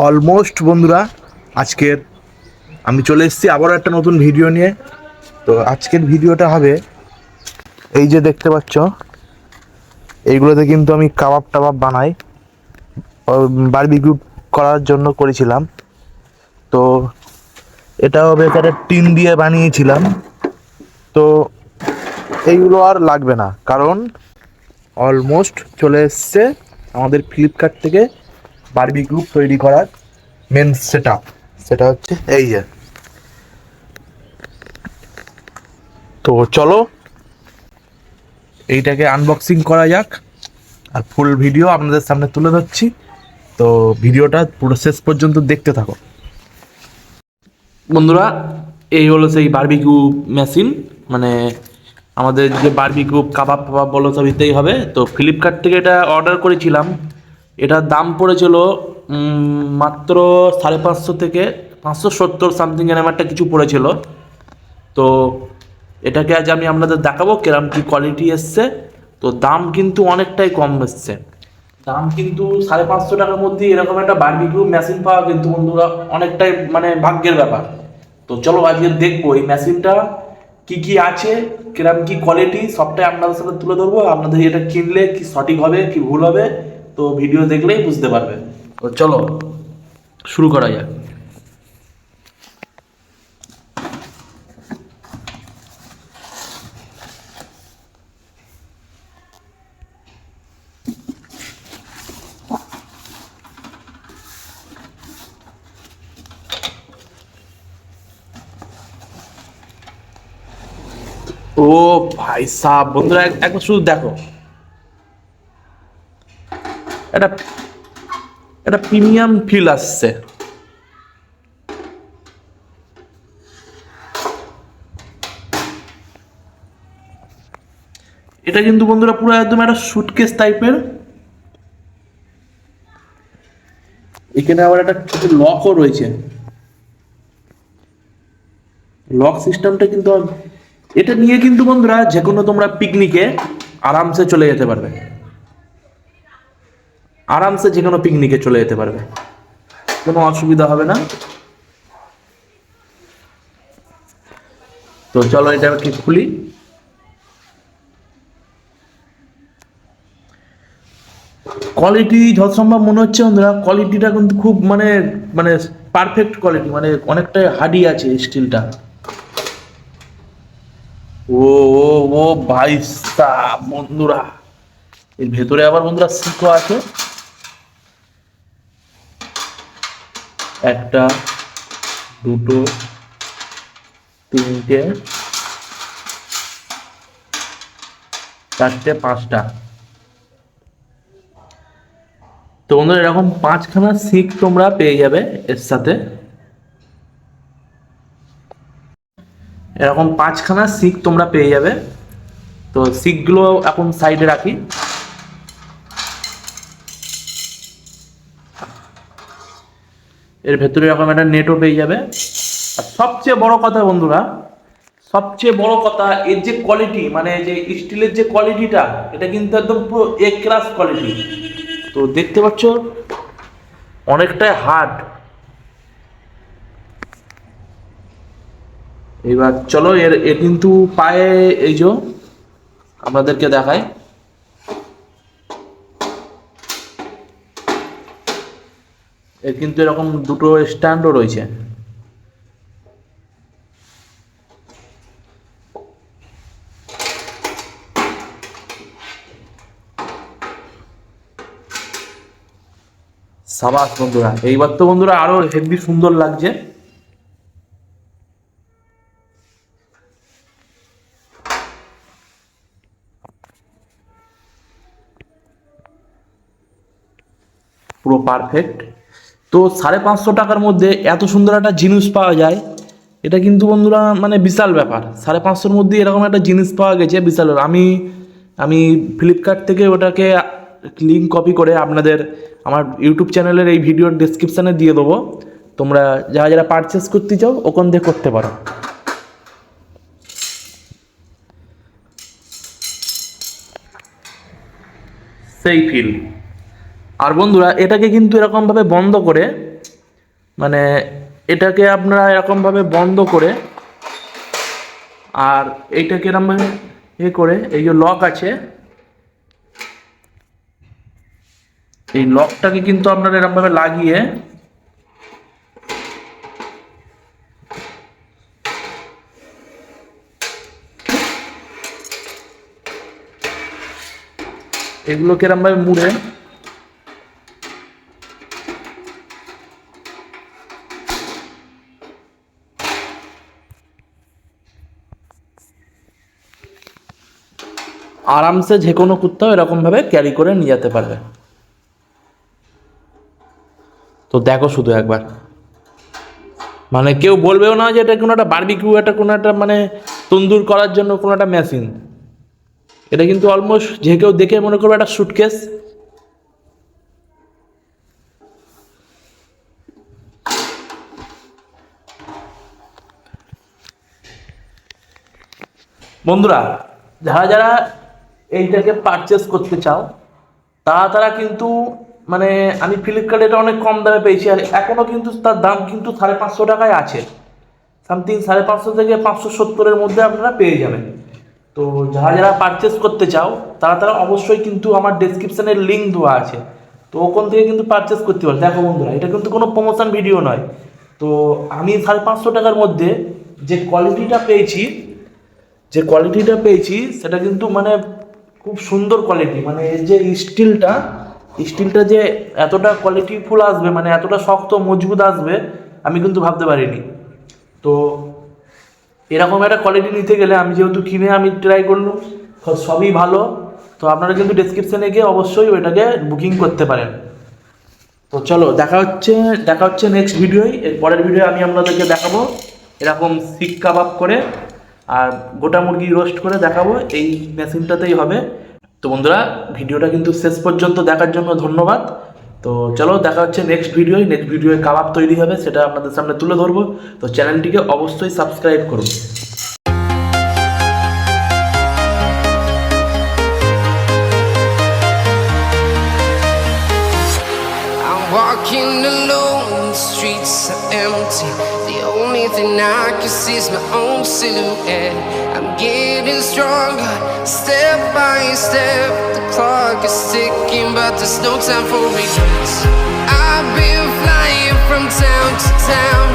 Almost বন্ধুরা, আজকের আমি চলে এসেছি আবারও একটা নতুন ভিডিও নিয়ে। তো আজকের ভিডিওটা হবে, এই যে দেখতে পাচ্ছ, এইগুলোতে কিন্তু আমি কাবাব টাবাব বানাই, বারবিকিউ করার জন্য করেছিলাম। তো এটা হবে, একটা টিন দিয়ে বানিয়েছিলাম। তো এইগুলো আর লাগবে না, কারণ অলমোস্ট চলে এসছে আমাদের ফ্লিপকার্ট থেকে বারবিকিউ তৈরি করার মেন সেটআপ। সেটা হচ্ছে এই যে। তো চলো এইটাকে আনবক্সিং করা যাক, আর ফুল ভিডিও আপনাদের সামনে তুলে ধরছি। তো ভিডিওটা পুরো শেষ পর্যন্ত দেখতে থাকো বন্ধুরা। এই হলো সেই বারবিকিউ মেশিন, মানে আমাদের যে বারবিকিউ কাবাব ফাবাব বলো সব দিতেই হবে। তো ফ্লিপকার্ট থেকে এটা অর্ডার করেছিলাম। এটার দাম পড়েছিল মাত্র 550 থেকে 570 সামথিং এরকম একটা কিছু পড়েছিল। তো এটাকে আজ আমি আপনাদের দেখাবো কিরম কি কোয়ালিটি এসছে। তো দাম কিন্তু অনেকটাই কম এসছে। দাম কিন্তু 550 টাকার মধ্যে এরকম একটা বারবিকিউ মেশিন পাওয়া কিন্তু বন্ধুরা অনেকটাই মানে ভাগ্যের ব্যাপার। তো চলো আজকে দেখবো এই মেশিনটা কি কি আছে, কিরম কি কোয়ালিটি, সবটাই আপনাদের সাথে তুলে ধরবো। আপনাদের এটা কিনলে কি সঠিক হবে কি ভুল হবে, তো ভিডিও দেখলেই বুঝতে পারবে। তো চলো শুরু করা যাক। ও ভাই সাহ, বন্ধুরা একবার শুধু দেখো, এটা এটা প্রিমিয়াম ফিল আসছে। এটা কিন্তু বন্ধুরা পুরো একদম একটা সুটকেস টাইপের। এখানে আবার একটা ছোট লকও রয়েছে। লক সিস্টেমটা কিন্তু এটা নিয়ে কিন্তু বন্ধুরা যে কোনো তোমরা পিকনিকে আরামসে চলে যেতে পারবে, আরামসে যে কোনো পিকনিকে চলে যেতে পারবে, কোনো অসুবিধা হবে না। তো চলো এটা কি খুলি। কোয়ালিটি যথাসম্ভব মনে হচ্ছে বন্ধুরা, কোয়ালিটিটা কিন্তু খুব মানে মানে পারফেক্ট কোয়ালিটি, মানে অনেকটাই হার্ডি আছে স্টিলটা। ও ও ও ভাই সাহ বন্ধুরা, এর ভেতরে আবার বন্ধুরা সিকো আছে। একটা, দুটো, তিনটে, চারটে, পাঁচটা। তো বন্ধুরা এরকম পাঁচখানা সিক তোমরা পেয়ে যাবে এর সাথে। এরকম পাঁচখানা সিক তোমরা পেয়ে যাবে। তো সিকগুলো এখন সাইডে রাখি। এর ভেতরে এরকম একটা নেটও পেয়ে যাবে। আর সবচেয়ে বড় কথা বন্ধুরা, সবচেয়ে বড় কথা, এর যে কোয়ালিটি, মানে যে স্টিলের যে কোয়ালিটিটা, এটা কিন্তু একদম পুরো এ ক্লাস কোয়ালিটি। তো দেখতে পাচ্ছ অনেকটাই হার্ড। এবার চলো এ কিন্তু পায়ে, এই যে আপনাদেরকে দেখায়, এর কিন্তু এরকম দুটো স্ট্যান্ডও রয়েছে। সাবাস বন্ধুরা, এইবার তো বন্ধুরা আরো হেভি সুন্দর লাগছে। পুরো পারফেক্ট। তো 550 টাকার মধ্যে এত সুন্দর একটা জিনিস পাওয়া যায়, এটা কিন্তু বন্ধুরা মানে বিশাল ব্যাপার। 550-র মধ্যে এরকম একটা জিনিস পাওয়া গেছে, বিশাল ব্যাপার। আমি আমি ফ্লিপকার্ট থেকে ওটাকে লিঙ্ক কপি করে আপনাদের আমার ইউটিউব চ্যানেলের এই ভিডিওর ডেসক্রিপশানে দিয়ে দেবো। তোমরা যারা যারা পারচেস করতে চাও ওখান থেকে করতে পারো। সেই ফিল। আর বন্ধুরা এটাকে কিন্তু এরকমভাবে বন্ধ করে মানে এটাকে আপনারা এরকমভাবে বন্ধ করে, আর এইটাকে এরকমভাবে করে, এই যে লক আছে, এই লকটাকে কিন্তু আপনারা এরকমভাবে লাগিয়ে এগুলোকে এরকমভাবে মুড়ে আরামসে যে কোনো কুত্তাও এরকমভাবে ক্যারি করে নিয়ে যেতে পারবে। তো দেখো শুধু একবার, মানে কেউ বলবেও না যে এটা কোনো একটা বারবিকিউ, এটা কোনো একটা মানে তন্দুর করার জন্য কোনো একটা মেশিন। এটা কিন্তু অলমোস্ট যে কেউ দেখে মনে করবে একটা সুটকেস। বন্ধুরা, যারা যারা এইটাকে পারচেস করতে চাও তারা কিন্তু মানে আমি ফ্লিপকার্টে এটা অনেক কম দামে পেয়েছি, আর এখনও কিন্তু তার দাম কিন্তু 550 টাকায় আছে। সামথিং 550 থেকে 570-এর মধ্যে আপনারা পেয়ে যাবেন। তো যারা যারা পারচেস করতে চাও তারা অবশ্যই কিন্তু আমার ডেসক্রিপশানের লিঙ্ক দেওয়া আছে, তো ওখান থেকে কিন্তু পারচেস করতে পারো। দেখো বন্ধুরা, এটা কিন্তু কোনো প্রমোশন ভিডিও নয়। তো আমি 550 টাকার মধ্যে যে কোয়ালিটিটা পেয়েছি সেটা কিন্তু মানে খুব সুন্দর কোয়ালিটি। মানে এর যে স্টিলটা যে এতটা কোয়ালিটিফুল আসবে, মানে এতটা শক্ত মজবুত আসবে, আমি কিন্তু ভাবতে পারিনি। তো এরকম একটা কোয়ালিটি নিতে গেলে আমি যেহেতু কিনে আমি ট্রাই করলাম, সবই ভালো। তো আপনারা কিন্তু ডেসক্রিপশানে গিয়ে অবশ্যই ওইটাকে বুকিং করতে পারেন। তো চলো দেখা হচ্ছে নেক্সট ভিডিওয়। এর পরের ভিডিও আমি আপনাদেরকে দেখাবো এরকম শিক কাবাব করে আর গোটা মুরগি রোস্ট করে দেখাবো, এই মেশিনটাতেই হবে। তো বন্ধুরা, ভিডিওটা কিন্তু শেষ পর্যন্ত দেখার জন্য ধন্যবাদ। তো চলো দেখা হচ্ছে নেক্সট ভিডিওয় কাবাব তৈরি হবে, সেটা আপনাদের সামনে তুলে ধরবো। তো চ্যানেলটিকে অবশ্যই সাবস্ক্রাইব করুন। Walking alone, the streets are empty. The only thing I can see is my own silhouette. I'm getting stronger, step by step. The clock is ticking, but there's no time for regrets. I've been flying from town to town,